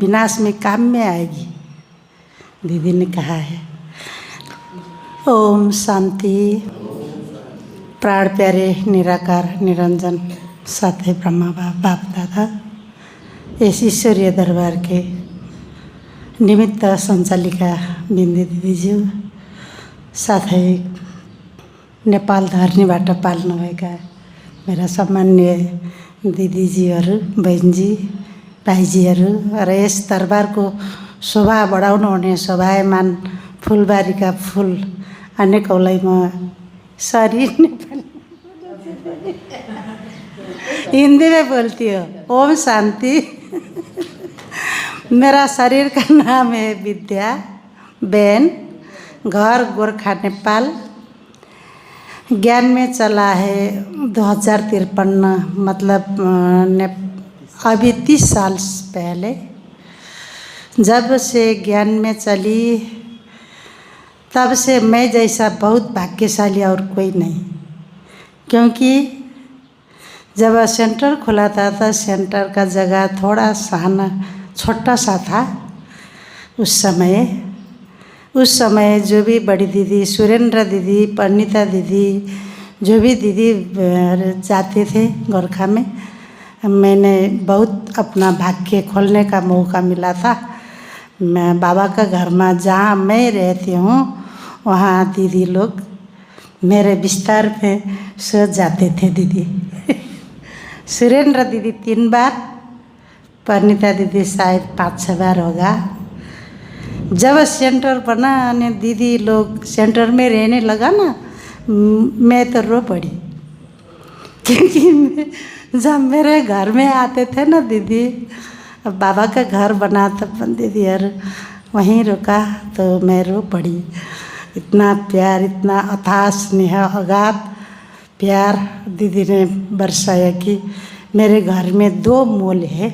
विनाश में काम में आएगी, दीदी ने कहा है। ओम शांति। प्राण प्यारे निराकार निरंजन साथे ब्रह्मा बाप दादा, इस ईश्वरीय दरबार के निमित्त सञ्चालिका बिन्दु दिदीज्यू, साथै नेपाल धरनीबाट पाल्नुभएका मेरा सम्मान्य दिदीजीहरू, बहिनी भाइजीहरू र यस दरबारको शोभा बढाउनु हुने शोभायमान फुलबारीका फुल अनेकौलाई म सरी हिंदी में बोलती हो। ओम शांति। मेरा शरीर का नाम है विद्या बेन, घर गोरखा नेपाल। ज्ञान में चला है 2053, मतलब अभी 30 साल पहले। जब से ज्ञान में चली तब से मैं जैसा बहुत भाग्यशाली और कोई नहीं, क्योंकि जब सेंटर खुला था सेंटर का जगह थोड़ा सा छोटा सा था। उस समय जो भी बड़ी दीदी सुरेंद्र दीदी, परिणीता दीदी, जो भी दीदी जाते थे गोरखा में, मैंने बहुत अपना भाग्य खोलने का मौका मिला था। मैं बाबा का घर में जहाँ मैं रहती हूँ वहाँ दीदी लोग मेरे बिस्तर पे सो जाते थे। दीदी सुरेंद्र दीदी 3 बार, परिणीता दीदी शायद 5-6 बार होगा। जब सेंटर बना ने दीदी लोग सेंटर में रहने लगा ना, मैं तो रो पड़ी, क्योंकि जब मेरे घर में आते थे ना दीदी, बाबा का घर बना था दीदी और वहीं रुका तो मैं रो पड़ी। इतना प्यार, इतना अथाह स्नेह, अगाध प्यार दीदी ने बरसाया कि मेरे घर में 2 मूल है,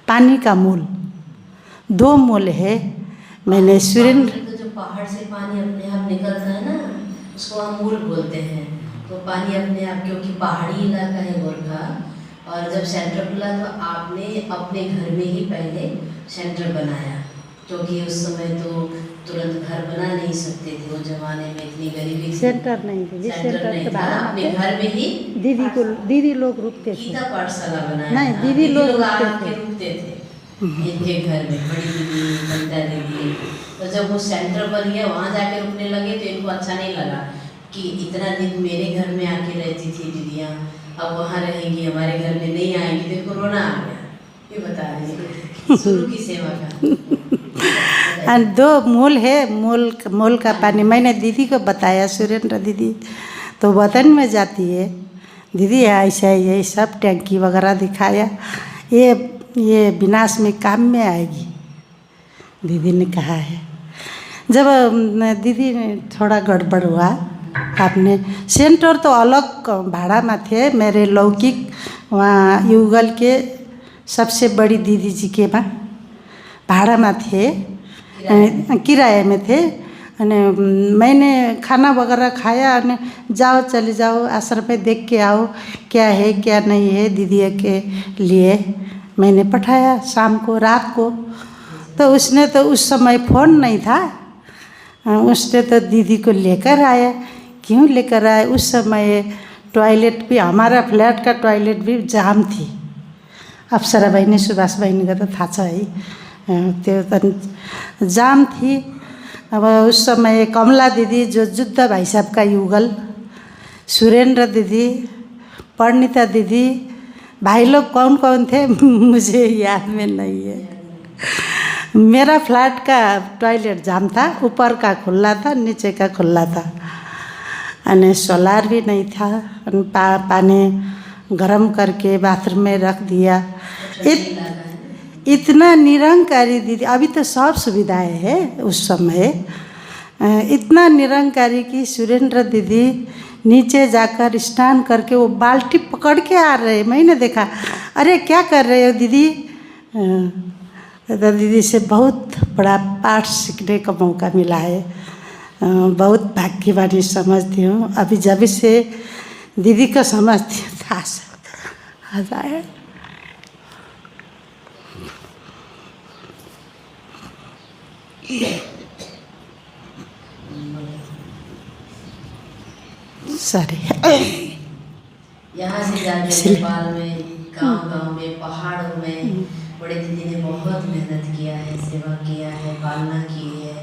पानी का मूल 2 मूल है। मैंने सुरेंद्र तो जो पहाड़ से पानी अपने आप निकलता है ना, उसको हम मूल बोलते हैं। तो पानी अपने आप, क्योंकि पहाड़ी इलाका है गोरखा, और जब सेंटर खुला तो आपने अपने घर में ही पहले सेंटर बनाया, क्योंकि उस समय तो तुरंत घर बना नहीं सकते थे। वो जमाने में इतनी गरीबी थी। सेंटर नहीं थी, सेंटर नहीं था, अपने घर में ही दीदी लोग रुकते थे। गीता पाठशाला बनाया। नहीं, दीदी लोग आके रुकते थे इनके घर में, बड़ी दीदी, बंदा दीदी। तो जब वो सेंटर बन गया वहाँ जाके रुकने लगे तो इनको अच्छा नहीं लगा कि इतना दिन मेरे घर में आके रहती थी दीदियाँ, अब वहाँ रहेंगी, हमारे घर में नहीं आएंगी, तो इनको रोना आ गया। ये बता रही शुरू की सेवा का 2 मूल है। मूल का पानी मैंने दीदी को बताया, सुरेंद्र दीदी तो वतन में जाती है, दीदी ऐसा ये सब टैंकी वगैरह दिखाया, ये विनाश में काम में आएगी, दीदी ने कहा है। जब दीदी ने थोड़ा गड़बड़ हुआ, आपने सेंटर तो अलग भाड़ा में थे, मेरे लौकिक वहाँ युगल के सबसे बड़ी दीदी जी के वहाँ भाड़ा में थे, किराए में थे। मैंने खाना वगैरह खाया, जाओ चले जाओ आश्रम में देख के आओ क्या है क्या नहीं है, दीदी के लिए मैंने पठाया शाम को, रात को। तो उसने तो उस समय फ़ोन नहीं था, उसने तो दीदी को लेकर आया। क्यों लेकर आए? उस समय टॉयलेट भी, हमारा फ्लैट का टॉयलेट भी जाम थी। अप्सरा बहिनी, सुभाष बहिनी का तो थाहा छ है, त्यो त जाम थी। अब उस समय कमला दीदी जो जुद्ध भाई साहब का युगल, सुरेंद्र दीदी, परिणीता दीदी, भाई लोग कौन कौन थे मुझे याद में नहीं है। मेरा फ्लैट का टॉयलेट जाम था, ऊपर का खुला था, नीचे का खुला था, और सोलार भी नहीं था। पानी गरम करके बाथरूम में रख दिया। इतना निरंकारी दीदी, अभी तो सब सुविधाएं हैं, उस समय इतना निरंकारी कि सुरेंद्र दीदी नीचे जाकर स्नान करके वो बाल्टी पकड़ के आ रहे। मैंने देखा, अरे क्या कर रहे हो दीदी? तो दीदी से बहुत बड़ा पाठ सीखने का मौका मिला है, बहुत भाग्यवानी समझती हूँ। अभी जब से दीदी को समझती हूँ था सॉरी। यहाँ से जाके नेपाल में गांव-गांव में पहाड़ों में बड़े दीदी ने बहुत मेहनत किया है, सेवा किया है, पालना की है।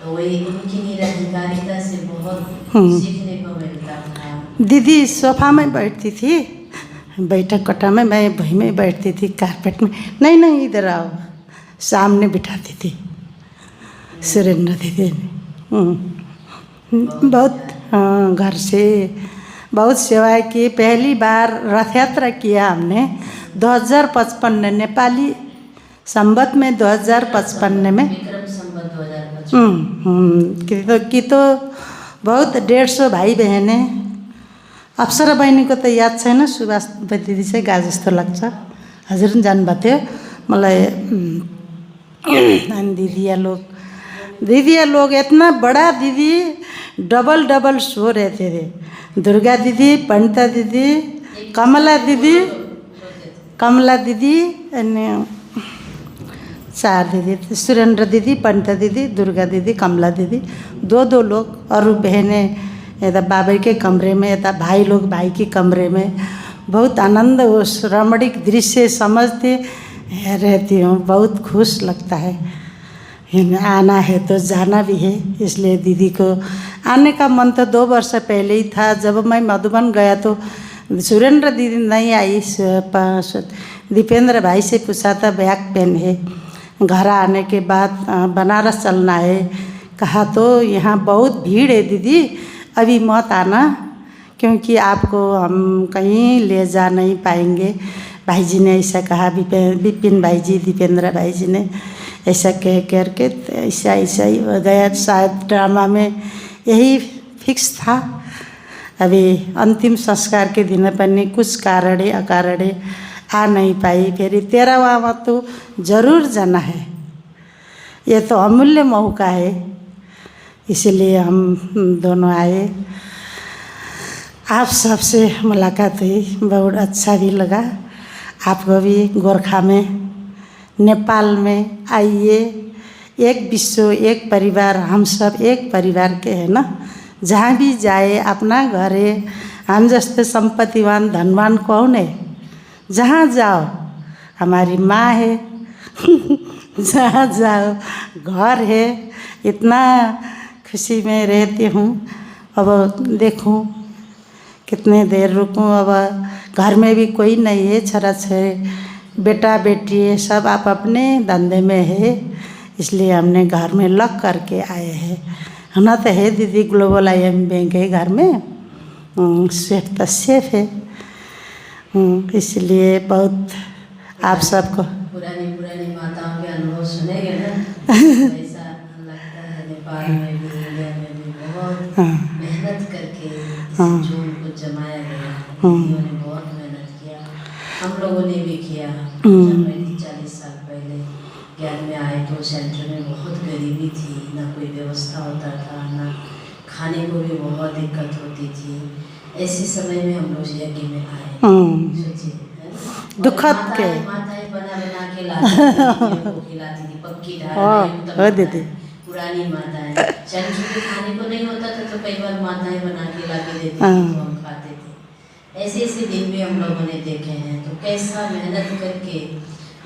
तो वही उनकी निरधिकारिता से बहुत सीखने को मिलता था। दीदी सोफा में बैठती थी, बैठक कोठा में, मैं वहीं में बैठती थी कारपेट में। नहीं नहीं इधर आओ, सामने बिठाती थी सुरेंद्र दीदी ने। बहुत हाँ, घर से बहुत सेवाएं की। पहली बार रथ यात्रा किया हमने 2055 नेपाली संवत में 2055 में विक्रम संवत 2055 कि तो बहुत 150 भाइ बहिनी। अप्सरा बहिनीको त याद छैन, सुभाष दिदी चाहिँ गा जस्तो लाग्छ। हजुर पनि जानुभएको थियो। मलाई अनि दीदिया लोग इतना बड़ा दीदी डबल डबल सो रहे थे। दुर्गा दीदी, पंडिता दीदी, कमला दीदी अनि 4 दीदी, सुरेंद्र दीदी, पंडिता दीदी, दुर्गा दीदी, कमला दीदी, दो लोग। और बहनें यता बाबा के कमरे में, यता भाई लोग भाई के कमरे में। बहुत आनंद, उस रमणीक दृश्य समझते रहती हूँ। बहुत खुश लगता है। आना है तो जाना भी है, इसलिए दीदी को आने का मन तो 2 वर्ष पहले ही था। जब मैं मधुबन गया तो सुरेंद्र दीदी नहीं आई। दीपेंद्र भाई से पूछा था बैग पेन है। घर आने के बाद बनारस चलना है, कहा तो यहाँ बहुत भीड़ है दीदी, अभी मत आना, क्योंकि आपको हम कहीं ले जा नहीं पाएंगे। भाई जी ने ऐसा कहा, विपिन भाई जी, दीपेंद्र भाई जी ने ऐसा कह करके ऐसा ही हो गया। शायद ड्रामा में यही फिक्स था। अभी अंतिम संस्कार के दिन पनि कुछ कारण अकारण आ नहीं पाई। फिर 13वां तो जरूर जाना है, ये तो अमूल्य मौका है, इसलिए हम दोनों आए। आप सबसे मुलाकात हुई, बहुत अच्छा भी लगा। आपको भी गोरखा में, नेपाल में आइए। एक विश्व एक परिवार, हम सब एक परिवार के हैं ना। जहाँ भी जाए अपना घर है। हम जैसे संपत्तिवान धनवान कौन है? जहाँ जाओ हमारी माँ है जहाँ जाओ घर है। इतना खुशी में रहती हूँ। अब देखूँ कितने देर रुकूँ। अब घर में भी कोई नहीं है, छोरा छोरी बेटा बेटी है, सब आप अपने धंधे में है, इसलिए हमने घर में लॉक करके आए हैं। होना तो है दीदी, ग्लोबल IM बैंक है घर में, सेफ तो सेफ है। इसलिए बहुत आप सबको पुरानी माताओं के अनुभव सुनेंगे ना, ऐसा लगता है नेपाल में भी, इंडिया में भी बहुत मेहनत करके इस जून को जमाया गया। दीदियों ने बहुत मेहनत किया, हम लोगों ने भी किया। जब मैं 40 साल पहले ज्ञान में आए तो सेंटर में बहुत गरीबी थी, ना कोई व्यवस्था होता था, ना खाने को भी बहुत दिक्कत होती थी। ऐसे समय में हम लोग यज्ञ में आए। सोचिए दुखद के माताएं बना के खिलाती थी, पक्की दाल, पुरानी माताएं। सेंटर के खाने को नहीं होता था तो कई बार माताएं बना के ला के देती थी, तो हम खाते थे। ऐसे दिन भी हम लोगों ने देखे हैं। तो कैसा मेहनत करके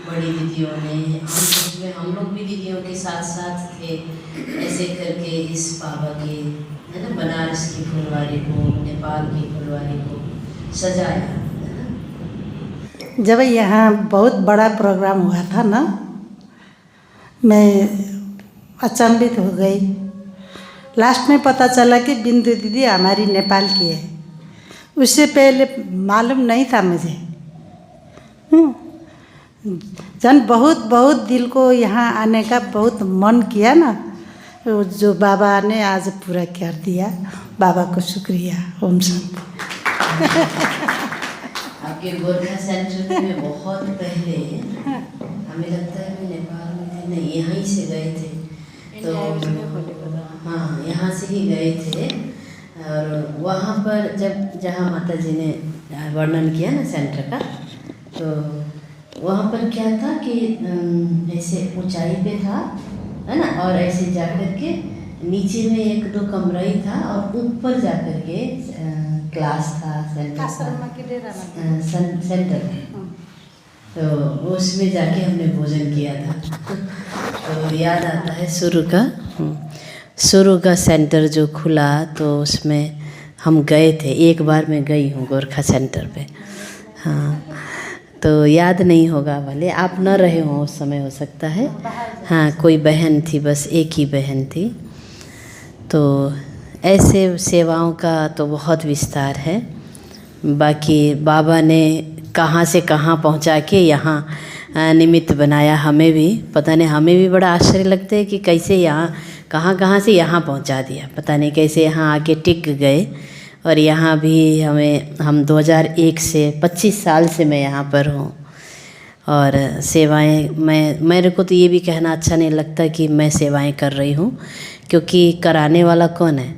बड़ी दीदियों ने, उसमें हम लोग भी दीदियों के साथ थे। ऐसे करके इस बाबा के, है ना, बनारस की फुलवारी को, नेपाल की फुलवारी को सजाया, है ना। जब यहाँ बहुत बड़ा प्रोग्राम हुआ था ना, मैं अचंभित हो गई। लास्ट में पता चला कि बिंदु दीदी हमारी नेपाल की है। उससे पहले मालूम नहीं था मुझे। जन बहुत दिल को यहाँ आने का बहुत मन किया ना, जो बाबा ने आज पूरा कर दिया। बाबा को शुक्रिया। ओम शांति। आपके गोरखा सेंटर में बहुत पहले, हमें लगता है मैं नेपाल में थे नहीं, यहाँ से गए थे। तो हाँ, यहाँ से ही गए थे। और वहाँ पर जहाँ माता जी ने वर्णन किया ना सेंटर का, तो वहाँ पर क्या था कि ऐसे ऊंचाई पे था है ना। और ऐसे जा कर के नीचे में 1-2 कमरा ही था और ऊपर जा कर के क्लास था, सेंटर। तो उसमें जाके हमने भोजन किया था। तो याद आता है शुरू का सेंटर जो खुला, तो उसमें हम गए थे। एक बार मैं गई हूँ गोरखा सेंटर पे। हाँ, तो याद नहीं होगा, भले आप न रहे हों उस समय, हो सकता है। हाँ, कोई बहन थी, बस एक ही बहन थी। तो ऐसे सेवाओं का तो बहुत विस्तार है। बाकी बाबा ने कहाँ से कहाँ पहुँचा के यहाँ निमित्त बनाया, हमें भी पता नहीं, हमें भी बड़ा आश्चर्य लगता है कि कैसे यहाँ कहाँ से यहाँ पहुँचा दिया, पता नहीं कैसे यहाँ आके टिक गए। और यहाँ भी हम 2001 से 25 साल से मैं यहाँ पर हूँ। और सेवाएं, मेरे को तो ये भी कहना अच्छा नहीं लगता कि मैं सेवाएं कर रही हूँ, क्योंकि कराने वाला कौन है?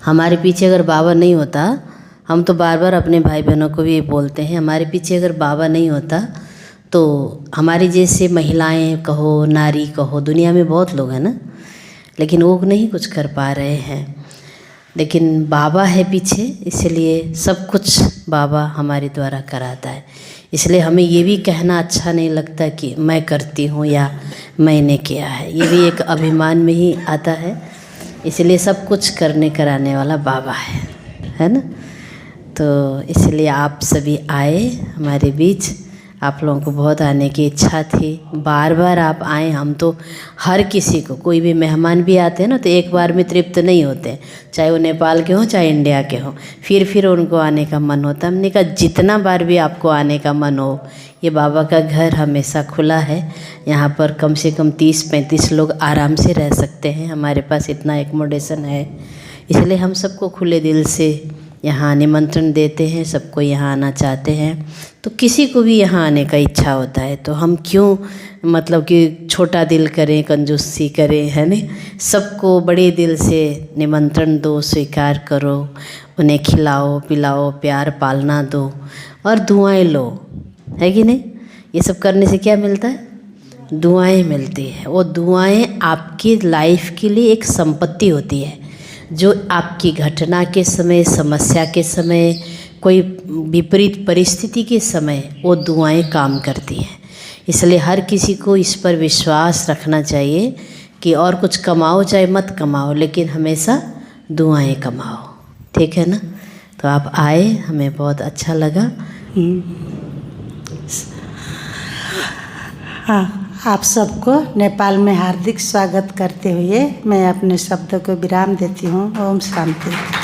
हमारे पीछे अगर बाबा नहीं होता, हम तो बार बार अपने भाई बहनों को भी ये बोलते हैं, हमारे पीछे अगर बाबा नहीं होता तो हमारी जैसे महिलाएं कहो, नारी कहो, दुनिया में बहुत लोग हैं ना, लेकिन वो नहीं कुछ कर पा रहे हैं। लेकिन बाबा है पीछे, इसलिए सब कुछ बाबा हमारे द्वारा कराता है। इसलिए हमें ये भी कहना अच्छा नहीं लगता कि मैं करती हूँ या मैंने किया है, ये भी एक अभिमान में ही आता है। इसलिए सब कुछ करने कराने वाला बाबा है ना। तो इसलिए आप सभी आए हमारे बीच, आप लोगों को बहुत आने की इच्छा थी, बार बार आप आए। हम तो हर किसी को, कोई भी मेहमान भी आते हैं ना, तो एक बार में तृप्त नहीं होते, चाहे वो नेपाल के हों चाहे इंडिया के हों, फिर उनको आने का मन होता। हमने कहा जितना बार भी आपको आने का मन हो, ये बाबा का घर हमेशा खुला है। यहाँ पर कम से कम 30-35 लोग आराम से रह सकते हैं, हमारे पास इतना एकोमोडेशन है। इसलिए हम सबको खुले दिल से यहाँ निमंत्रण देते हैं, सबको यहाँ आना चाहते हैं। तो किसी को भी यहाँ आने का इच्छा होता है, तो हम क्यों मतलब कि छोटा दिल करें, कंजूसी करें, है ना। सबको बड़े दिल से निमंत्रण दो, स्वीकार करो, उन्हें खिलाओ पिलाओ, प्यार पालना दो और दुआएं लो, है कि नहीं। ये सब करने से क्या मिलता है? दुआएं मिलती है। वो दुआएं आपकी लाइफ के लिए एक संपत्ति होती है, जो आपकी घटना के समय, समस्या के समय, कोई विपरीत परिस्थिति के समय वो दुआएं काम करती हैं। इसलिए हर किसी को इस पर विश्वास रखना चाहिए कि और कुछ कमाओ चाहे मत कमाओ, लेकिन हमेशा दुआएं कमाओ, ठीक है ना। तो आप आए, हमें बहुत अच्छा लगा। हाँ, आप सबको नेपाल में हार्दिक स्वागत करते हुए मैं अपने शब्द को विराम देती हूँ। ओम शांति।